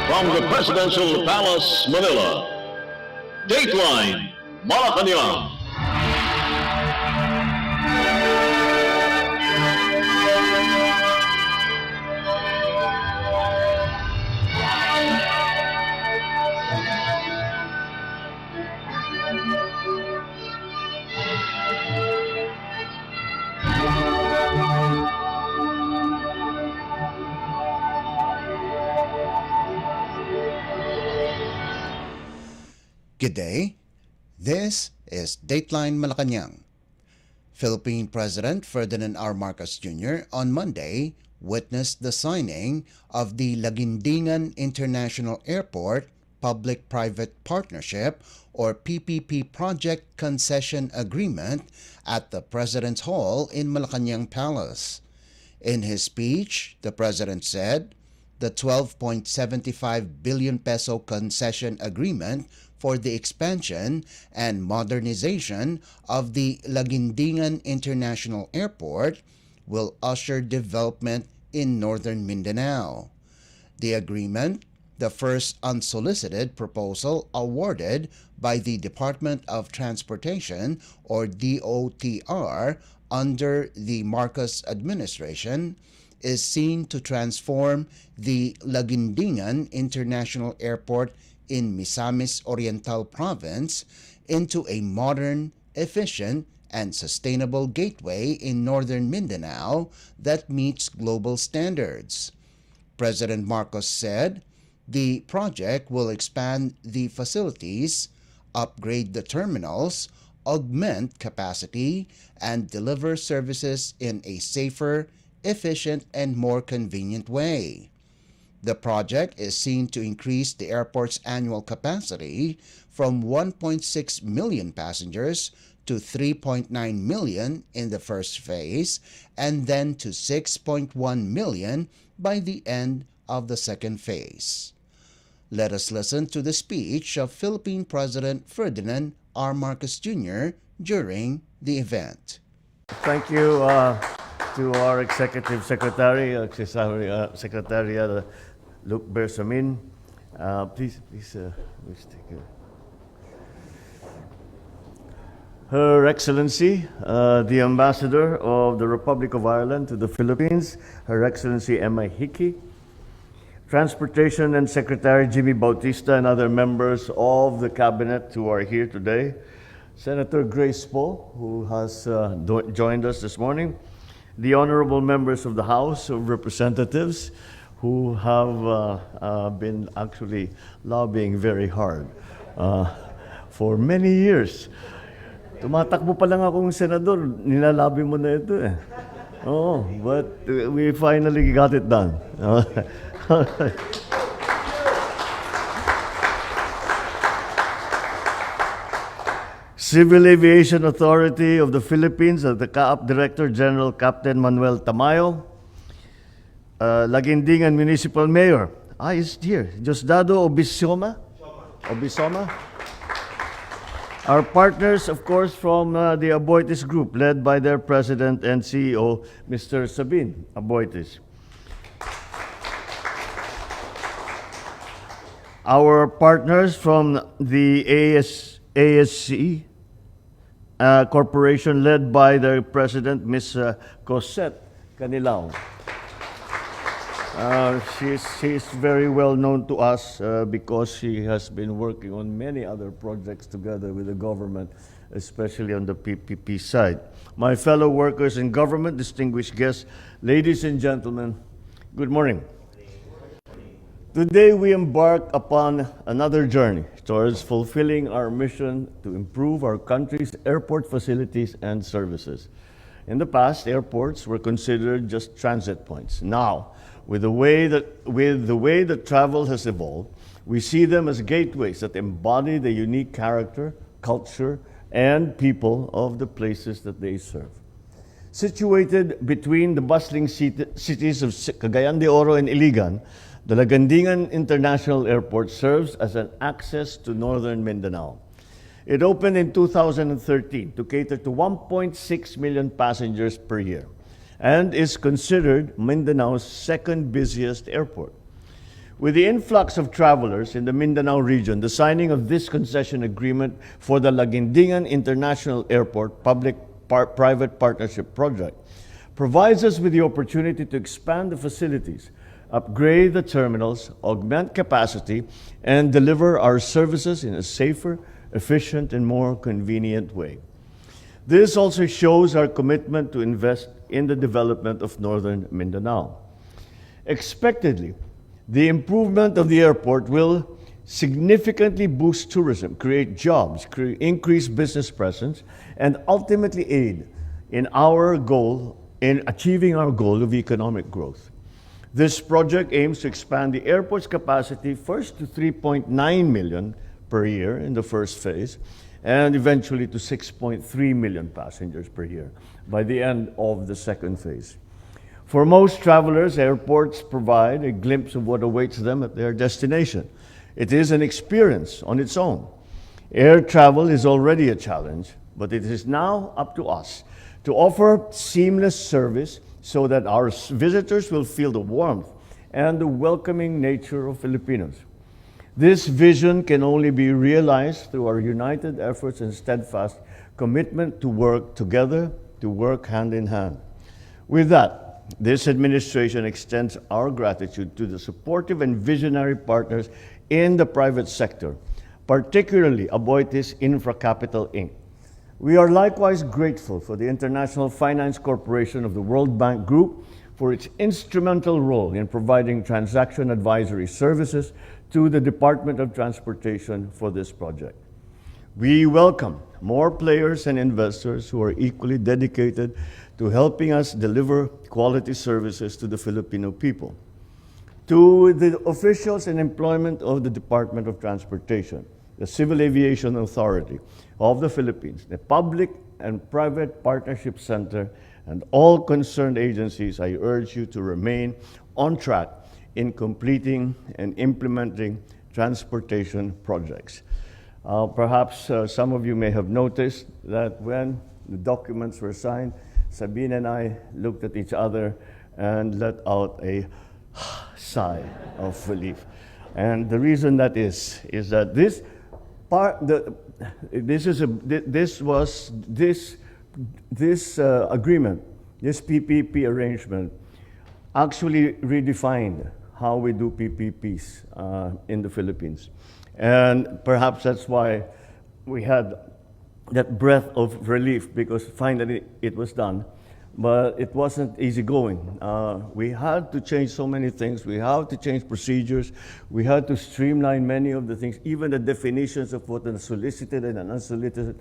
From the Presidential Palace, Manila, Dateline Malacañang. Good day. This is Dateline Malacañang. Philippine President Ferdinand R. Marcos Jr. on Monday witnessed the signing of the Laguindingan International Airport Public-Private Partnership or PPP Project Concession Agreement at the President's Hall in Malacañang Palace. In his speech, the President said the 12.75 billion peso concession agreement for the expansion and modernization of the Laguindingan International Airport will usher development in northern Mindanao. The agreement, the first unsolicited proposal awarded by the Department of Transportation or DOTR under the Marcos administration, is seen to transform the Laguindingan International Airport in Misamis Oriental Province into a modern, efficient, and sustainable gateway in northern Mindanao that meets global standards. President Marcos said the project will expand the facilities, upgrade the terminals, augment capacity, and deliver services in a safer, efficient, and more convenient way. The project is seen to increase the airport's annual capacity from 1.6 million passengers to 3.9 million in the first phase and then to 6.1 million by the end of the second phase. Let us listen to the speech of Philippine President Ferdinand R. Marcos Jr. during the event. Thank you to our Executive Secretary, Secretary Luke Bersamin. Please take it. Her Excellency, the Ambassador of the Republic of Ireland to the Philippines, Her Excellency Emma Hickey, Transportation and Secretary Jimmy Bautista, and other members of the Cabinet who are here today, Senator Grace Poe, who has joined us this morning, the honorable members of the House of Representatives, who have been actually lobbying very hard for many years. Tumatakbo pa lang akong senador, nilalabi mo na ito eh. Oh, but we finally got it done. Civil Aviation Authority of the Philippines, the CAAP Director General Captain Manuel Tamayo, Laguindingan Municipal Mayor, is here, Diosdado Obisoma. Our partners, of course, from the Aboitiz Group, led by their President and CEO, Mr. Sabin Aboitiz. Our partners from the ASC Corporation, led by their President, Ms. Cosette Canilao. She's very well known to us because she has been working on many other projects together with the government, especially on the PPP side. My fellow workers in government, distinguished guests, ladies and gentlemen, good morning. Today we embark upon another journey towards fulfilling our mission to improve our country's airport facilities and services. In the past, airports were considered just transit points. Now, with the way that travel has evolved, we see them as gateways that embody the unique character, culture, and people of the places that they serve. Situated between the bustling cities of Cagayan de Oro and Iligan, the Laguindingan International Airport serves as an access to northern Mindanao. It opened in 2013 to cater to 1.6 million passengers per year and is considered Mindanao's second busiest airport. With the influx of travelers in the Mindanao region, the signing of this concession agreement for the Laguindingan International Airport Public-Private Partnership Project provides us with the opportunity to expand the facilities, upgrade the terminals, augment capacity, and deliver our services in a safer, efficient, and more convenient way. This also shows our commitment to invest in the development of Northern Mindanao. Expectedly, the improvement of the airport will significantly boost tourism, create jobs, increase business presence, and ultimately aid in achieving our goal of economic growth. This project aims to expand the airport's capacity first to 3.9 million per year in the first phase, and eventually to 6.3 million passengers per year by the end of the second phase. For most travelers, airports provide a glimpse of what awaits them at their destination. It is an experience on its own. Air travel is already a challenge, but it is now up to us to offer seamless service so that our visitors will feel the warmth and the welcoming nature of Filipinos. This vision can only be realized through our united efforts and steadfast commitment to work together, to work hand in hand. With that, this administration extends our gratitude to the supportive and visionary partners in the private sector, particularly Aboitiz Infracapital Inc. We are likewise grateful for the International Finance Corporation of the World Bank Group for its instrumental role in providing transaction advisory services to the Department of Transportation for this project. We welcome more players and investors who are equally dedicated to helping us deliver quality services to the Filipino people. To the officials and employment of the Department of Transportation, the Civil Aviation Authority of the Philippines, the Public and Private Partnership Center, and all concerned agencies, I urge you to remain on track in completing and implementing transportation projects. Perhaps some of you may have noticed that when the documents were signed, Sabine and I looked at each other and let out a sigh of relief. And the reason that is that this agreement, this PPP arrangement, actually redefined how we do PPPs in the Philippines. And perhaps that's why we had that breath of relief, because finally it was done. But it wasn't easy going. We had to change so many things. We had to change procedures. We had to streamline many of the things, even the definitions of what a solicited and an unsolicited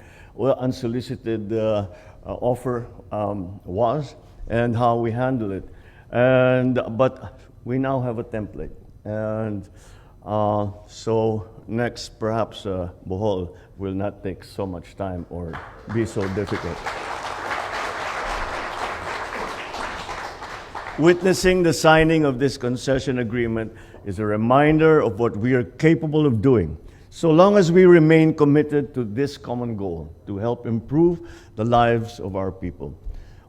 offer was, and how we handle it. But we now have a template. And so next, perhaps Bohol will not take so much time or be so difficult. Witnessing the signing of this concession agreement is a reminder of what we are capable of doing, so long as we remain committed to this common goal, to help improve the lives of our people.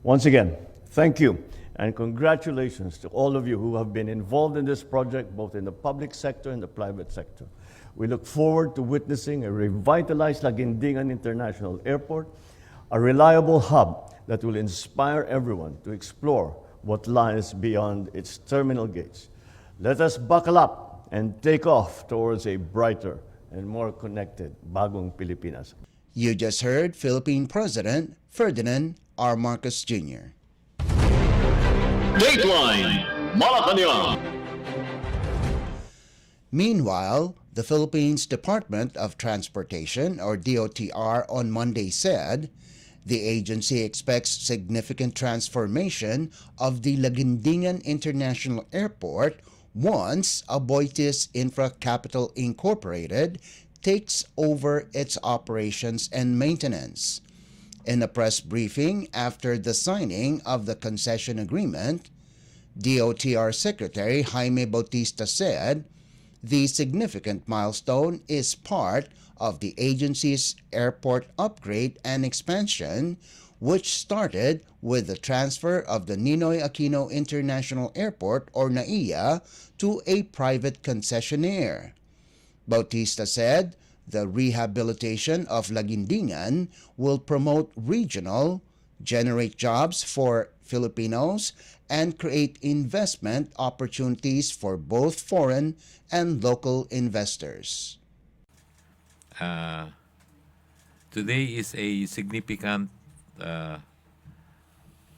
Once again, thank you, and congratulations to all of you who have been involved in this project, both in the public sector and the private sector. We look forward to witnessing a revitalized Laguindingan International Airport, a reliable hub that will inspire everyone to explore what lies beyond its terminal gates. Let us buckle up and take off towards a brighter and more connected Bagong Pilipinas. You just heard Philippine President Ferdinand R. Marcos Jr. Dateline Malacañang. Meanwhile, the Philippines Department of Transportation, or DOTR, on Monday said the agency expects significant transformation of the Laguindingan International Airport once Aboitiz Infracapital Incorporated takes over its operations and maintenance. In a press briefing after the signing of the concession agreement, DOTR Secretary Jaime Bautista said the significant milestone is part of the agency's airport upgrade and expansion, which started with the transfer of the Ninoy Aquino International Airport or NAIA to a private concessionaire. Bautista said the rehabilitation of Lagindingan will promote regional, generate jobs for Filipinos, and create investment opportunities for both foreign and local investors. Today is a significant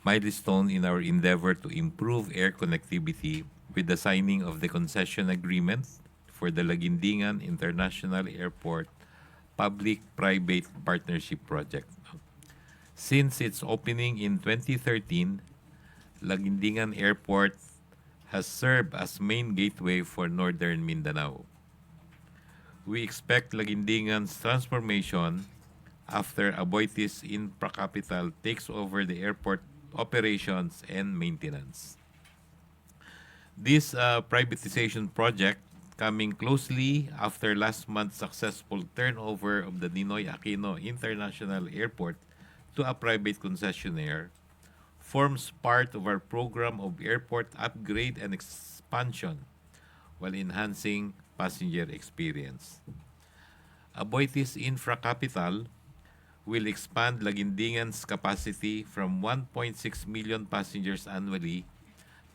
milestone in our endeavor to improve air connectivity with the signing of the concession agreement for the Lagindingan International Airport Public-Private Partnership Project. Since its opening in 2013, Lagindingan Airport has served as main gateway for northern Mindanao. We expect Lagindingan's transformation after Aboitiz Infracapital takes over the airport operations and maintenance. This privatization project, coming closely after last month's successful turnover of the Ninoy Aquino International Airport to a private concessionaire, forms part of our program of airport upgrade and expansion while enhancing passenger experience. Aboitiz Infracapital will expand Lagindingan's capacity from 1.6 million passengers annually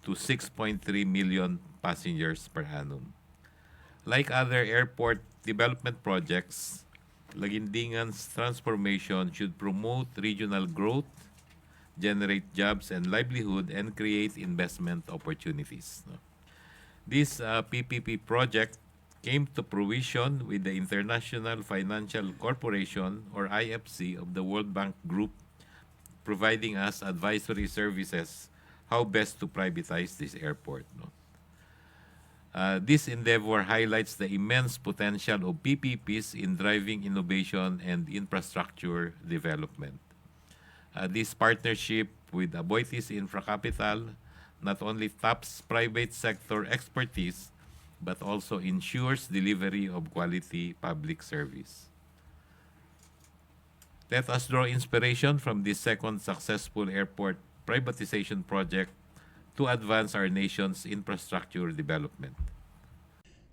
to 6.3 million passengers per annum. Like other airport development projects, Lagindingan's transformation should promote regional growth, generate jobs and livelihood, and create investment opportunities. This PPP project came to fruition with the International Financial Corporation, or IFC, of the World Bank Group providing us advisory services how best to privatize this airport. This endeavor highlights the immense potential of PPPs in driving innovation and infrastructure development. This partnership with Aboitiz Infracapital not only taps private sector expertise but also ensures delivery of quality public service. Let us draw inspiration from this second successful airport privatization project to advance our nation's infrastructure development.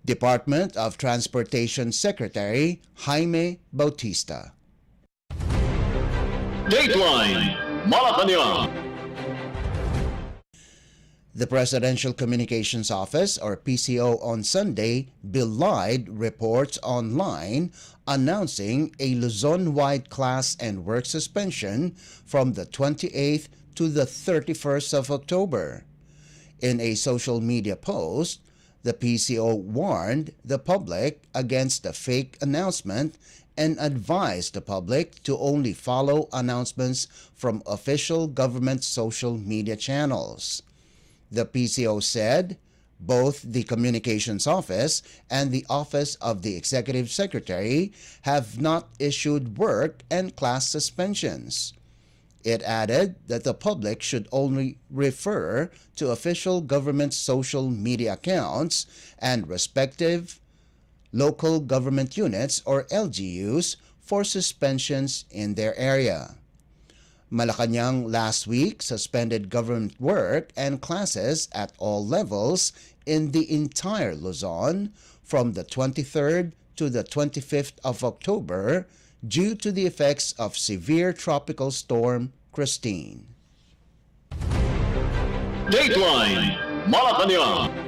Department of Transportation Secretary Jaime Bautista. Dateline Malacañang. The Presidential Communications Office, or PCO, on Sunday belied reports online announcing a Luzon-wide class and work suspension from the 28th to the 31st of October. In a social media post, the PCO warned the public against the fake announcement and advised the public to only follow announcements from official government social media channels. The PCO said both the Communications Office and the Office of the Executive Secretary have not issued work and class suspensions. It added that the public should only refer to official government social media accounts and respective local government units or LGUs for suspensions in their area. Malacañang last week suspended government work and classes at all levels in the entire Luzon from the 23rd to the 25th of October due to the effects of severe tropical storm Christine. Dateline Malacañang.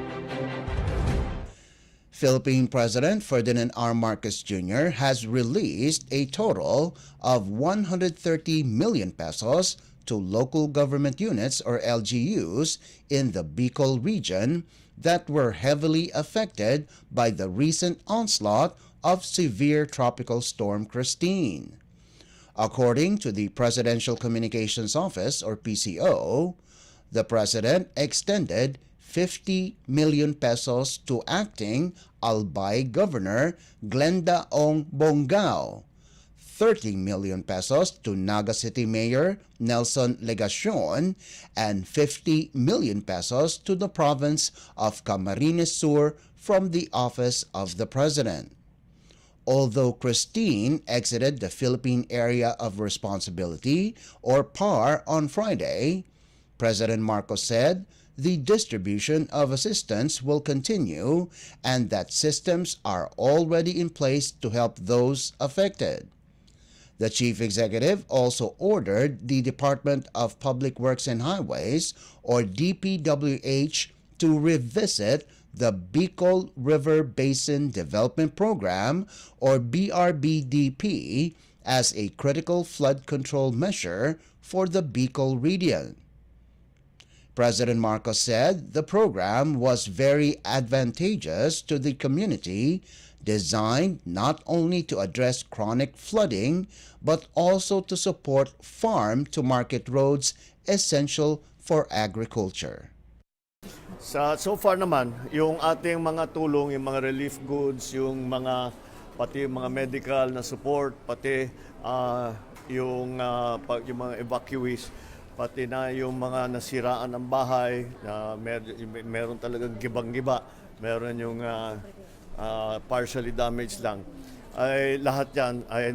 Philippine President Ferdinand R. Marcos Jr. has released a total of 130 million pesos to local government units or LGUs in the Bicol region that were heavily affected by the recent onslaught of severe tropical storm Christine. According to the Presidential Communications Office or PCO, the President extended 50 million pesos to acting Albay Governor Glenda Ong Bongao, 30 million pesos to Naga City Mayor Nelson Legacion, and 50 million pesos to the province of Camarines Sur from the Office of the President. although Christine exited the Philippine Area of Responsibility, or PAR, on Friday, President Marcos said the distribution of assistance will continue and that systems are already in place to help those affected. The chief executive also ordered the Department of Public Works and Highways, or DPWH, to revisit the Bicol River Basin Development Program, or BRBDP, as a critical flood control measure for the Bicol region. President Marcos said the program was very advantageous to the community, designed not only to address chronic flooding but also to support farm-to-market roads essential for agriculture. So far naman, yung ating mga tulong, yung mga relief goods, pati yung mga medical na support, pati yung mga evacuees, pati na yung mga nasiraan ng bahay, na meron talagang gibang-giba, meron yung partially damaged lang. Ay lahat yan ay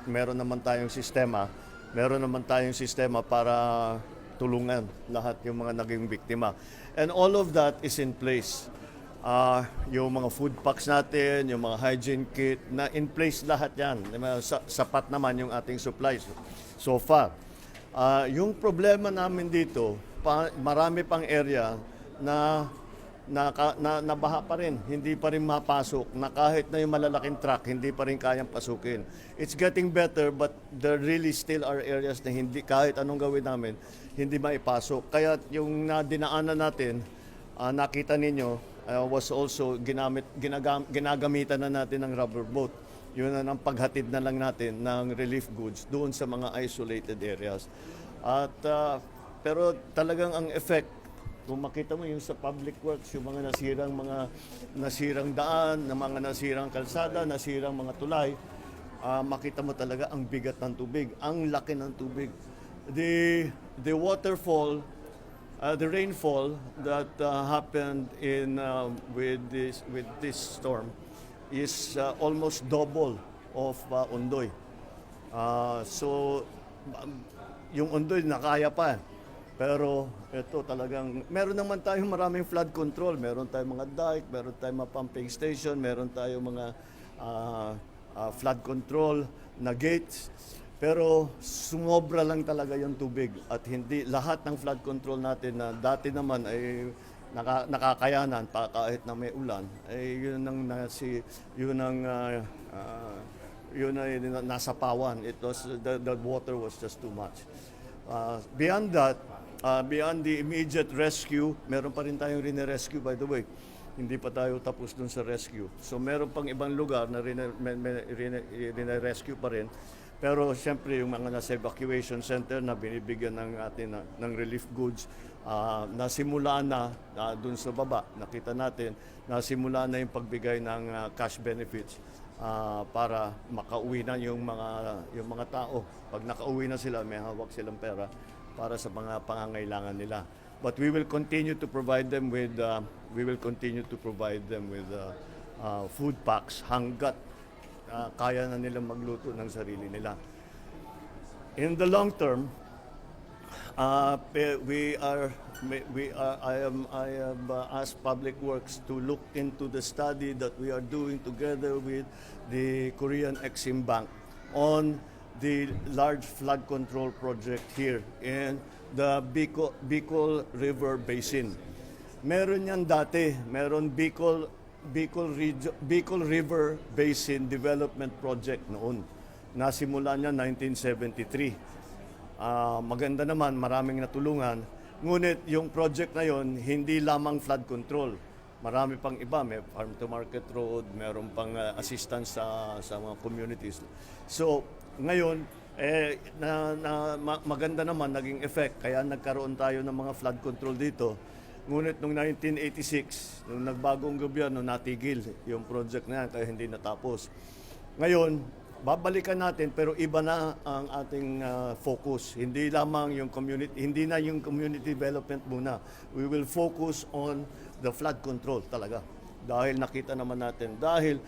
meron naman tayong sistema. Meron naman tayong sistema para tulungan lahat yung mga naging biktima. And all of that is in place. Yung mga food packs natin, yung mga hygiene kit, na in place lahat yan. Sapat naman yung ating supplies so far. Yung problema namin dito, marami pang area na nabaha pa rin, hindi pa rin mapasok, na kahit na yung malalaking truck, hindi pa rin kayang pasukin. It's getting better, but there really still are areas na hindi, kahit anong gawin namin, hindi maipasok. Kaya yung dinaanan natin, nakita ninyo, was also ginagamitan na natin ng rubber boat. Yun na ang paghatid na lang natin ng relief goods doon sa mga isolated areas. At pero talagang ang effect, kung makita mo yung sa public works, yung mga nasirang daan, mga nasirang kalsada, nasirang mga tulay, makita mo talaga ang bigat ng tubig, ang laki ng tubig. The waterfall, the rainfall that happened with this storm is almost double of Ondoy. So yung Ondoy nakaya pa. Pero ito talagang, meron naman tayong maraming flood control. Meron tayong mga dike, meron tayong mga pumping station, meron tayong mga flood control na gates. Pero sumobra lang talaga yung tubig. At hindi lahat ng flood control natin na dati naman ay nakakayanan pa kahit na may ulan, ay yun ay nasa pawan. It was, the water was just too much. Beyond that, beyond the immediate rescue, meron pa rin tayong rine-rescue, by the way. Hindi pa tayo tapos dun sa rescue. So meron pang ibang lugar na rine-rescue pa rin. Pero siyempre yung mga nasa evacuation center na binibigyan ng atin ng relief goods, nasimulaan na dun sa baba. Nakita natin, nasimulaan na yung pagbigay ng cash benefits para makauwi na yung mga tao. Pag nakauwi na sila, may hawak silang pera para sa mga pangangailangan nila. But we will continue to provide them with food packs hanggat kaya na nilang magluto ng sarili nila. In the long term, I have asked Public Works to look into the study that we are doing together with the Korean Exim Bank on the large flood control project here in the Bicol River Basin. Meron yan dati, meron Bicol River Basin Development Project noon. Nasimula niya 1973. Maganda naman, maraming natulungan. Ngunit yung project na yon, hindi lamang flood control. Marami pang iba, may farm-to-market road, meron pang assistance sa mga communities. So, ngayon, maganda naman naging effect, kaya nagkaroon tayo ng mga flood control dito. Ngunit noong 1986, nung nagbagong gobyerno, natigil yung project na yan, kaya hindi natapos. Ngayon, babalikan natin, pero iba na ang ating focus. Hindi lamang yung community, hindi na yung community development muna. We will focus on the flood control talaga. Dahil nakita naman natin, dahil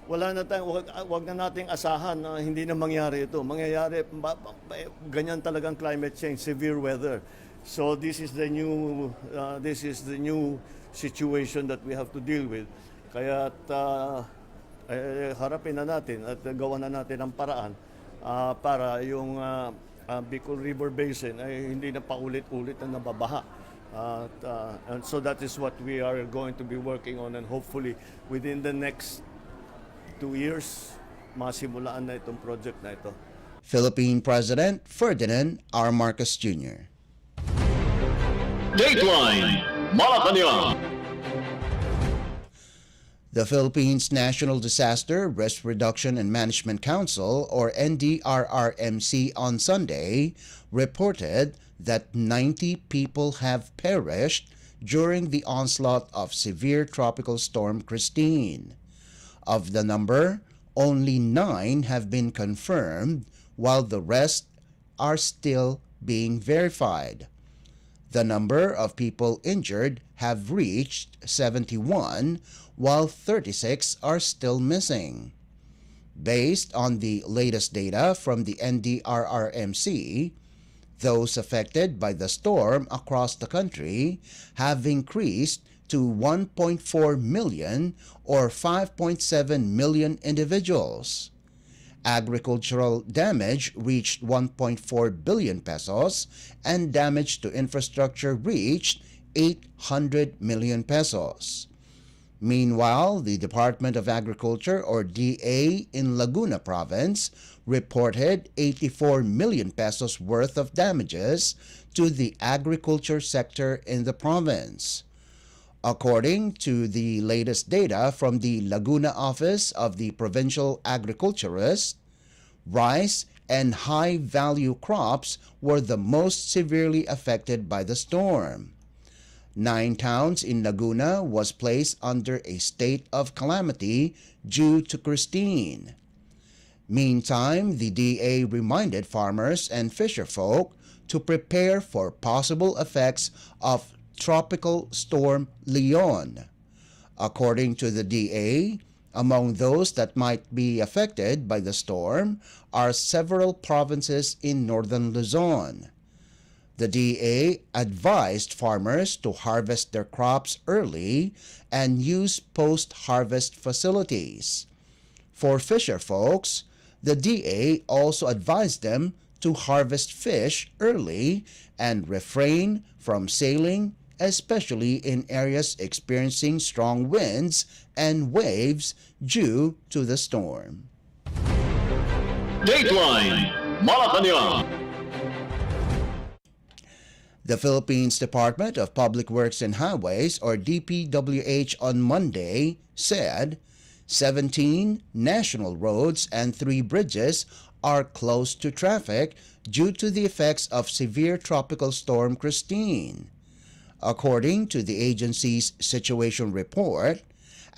wala na tayong, wag na nating asahan na hindi na mangyari ito. Mangyayari, ganyan talagang climate change, severe weather. So this is the new situation that we have to deal with. Kaya harapin na natin at gawa na natin ang paraan para yung Bicol River Basin ay hindi na paulit-ulit na nababaha. And so that is what we are going to be working on, and hopefully within the next 2 years, masimulaan na itong project na ito. Philippine President Ferdinand R. Marcos Jr. Dateline Malacañang. The Philippines National Disaster Risk Reduction and Management Council, or NDRRMC, on Sunday reported that 90 people have perished during the onslaught of severe tropical storm Christine. Of the number, only 9 have been confirmed, while the rest are still being verified. The number of people injured have reached 71, while 36 are still missing. Based on the latest data from the NDRRMC, those affected by the storm across the country have increased to 1.4 million, or 5.7 million individuals. Agricultural damage reached 1.4 billion pesos, and damage to infrastructure reached 800 million pesos. Meanwhile, the Department of Agriculture, or DA, in Laguna Province reported 84 million pesos worth of damages to the agriculture sector in the province. According to the latest data from the Laguna Office of the Provincial Agriculturist, rice and high-value crops were the most severely affected by the storm. 9 towns in Laguna was placed under a state of calamity due to Christine. Meantime, the DA reminded farmers and fisherfolk to prepare for possible effects of Tropical Storm Leon. According to the DA, among those that might be affected by the storm are several provinces in northern Luzon. The DA advised farmers to harvest their crops early and use post-harvest facilities. For fisher folks, the DA also advised them to harvest fish early and refrain from sailing, especially in areas experiencing strong winds and waves due to the storm. Dateline Malacañang. The Philippines Department of Public Works and Highways, or DPWH, on Monday said 17 national roads and 3 bridges are closed to traffic due to the effects of severe tropical storm Christine. According to the agency's situation report,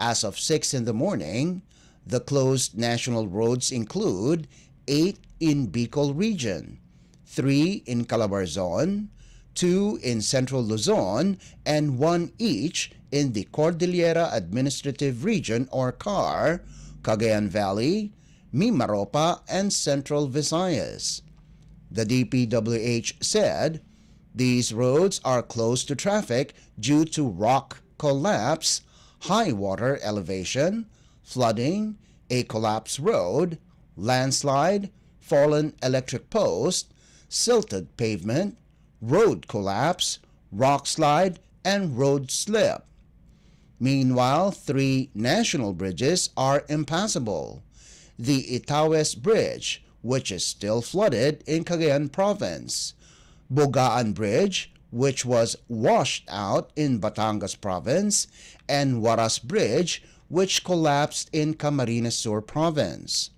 as of 6 in the morning, the closed national roads include 8 in Bicol region, 3 in Calabarzon, 2 in Central Luzon, and 1 each in the Cordillera Administrative Region, or CAR, Cagayan Valley, Mimaropa, and Central Visayas. The DPWH said these roads are closed to traffic due to rock collapse, high water elevation, flooding, a collapsed road, landslide, fallen electric post, silted pavement, road collapse, rock slide, and road slip. Meanwhile, 3 national bridges are impassable. The Itawes Bridge, which is still flooded in Cagayan Province, Bogaan Bridge, which was washed out in Batangas Province, and Waras Bridge, which collapsed in Camarines Sur Province.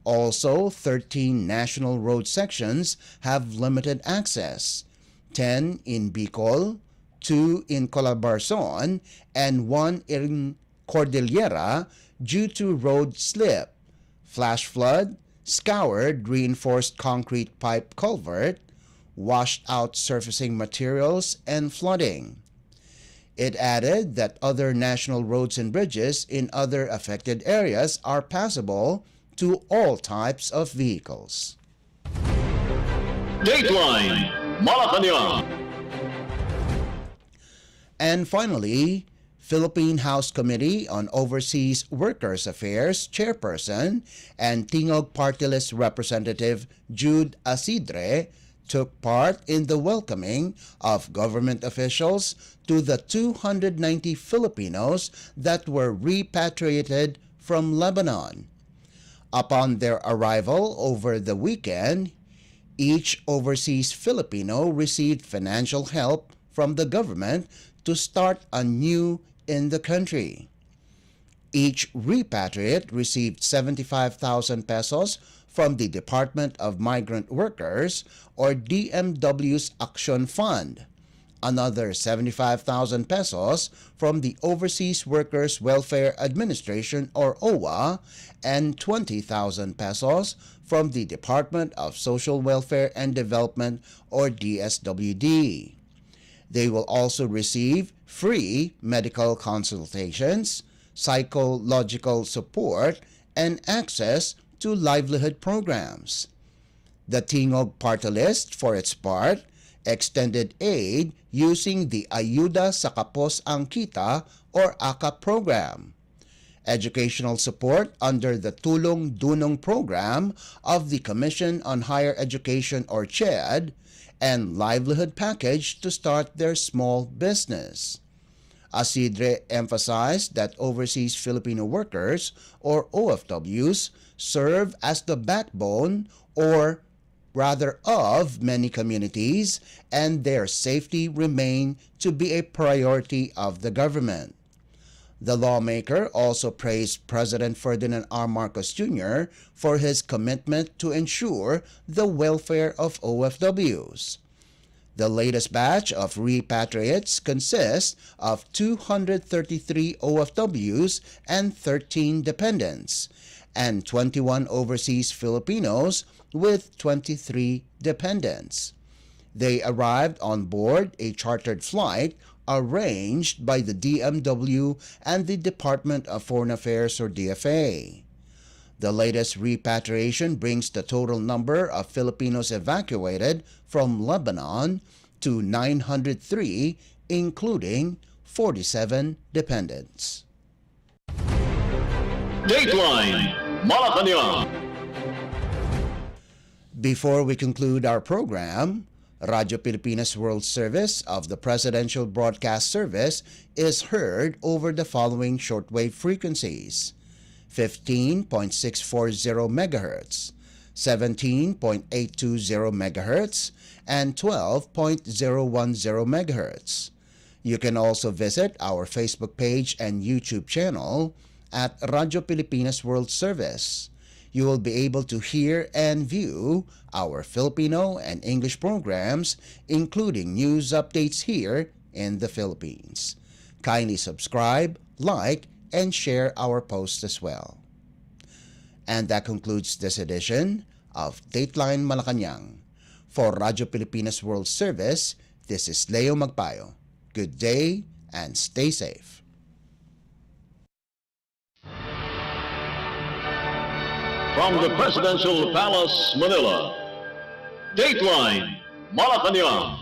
Also, 13 national road sections have limited access, 10 in Bicol, 2 in Calabarzon, and 1 in Cordillera due to road slip, flash flood, scoured reinforced concrete pipe culvert, washed out surfacing materials, and flooding. It added that other national roads and bridges in other affected areas are passable to all types of vehicles. Dateline Malacañang. And finally, Philippine House Committee on Overseas Workers Affairs Chairperson and Tingog Party List Representative Jude Asidre took part in the welcoming of government officials to the 290 Filipinos that were repatriated from Lebanon. Upon their arrival over the weekend, each overseas Filipino received financial help from the government to start anew in the country. Each repatriate received 75,000 pesos from the Department of Migrant Workers or DMW's Action Fund, another 75,000 pesos from the Overseas Workers Welfare Administration or OWA, and 20,000 pesos from the Department of Social Welfare and Development or DSWD. They will also receive free medical consultations, psychological support, and access to livelihood programs. The Tingog Party List, for its part, extended aid using the Ayuda sa Kapos ang Kita or AKAP program, educational support under the Tulong Dunong program of the Commission on Higher Education or CHED, and livelihood package to start their small business. Asidre emphasized that overseas Filipino workers, or OFWs, serve as the backbone, or rather of many communities, and their safety remain to be a priority of the government. The lawmaker also praised President Ferdinand R. Marcos Jr. for his commitment to ensure the welfare of OFWs. The latest batch of repatriates consists of 233 OFWs and 13 dependents, and 21 overseas Filipinos with 23 dependents. They arrived on board a chartered flight arranged by the DMW and the Department of Foreign Affairs or DFA. The latest repatriation brings the total number of Filipinos evacuated from Lebanon to 903, including 47 dependents. Dateline Malacañang. Before we conclude our program, Radyo Pilipinas World Service of the Presidential Broadcast Service is heard over the following shortwave frequencies: 15.640 MHz, 17.820 MHz, and 12.010 MHz. You can also visit our Facebook page and YouTube channel at Radyo Pilipinas World Service. You will be able to hear and view our Filipino and English programs, including news updates here in the Philippines. Kindly subscribe, like, and share our posts as well. And that concludes this edition of Dateline Malacañang. For Radyo Pilipinas World Service, this is Leo Magpayo. Good day and stay safe. From the Presidential Palace, Manila, Dateline Malacañang.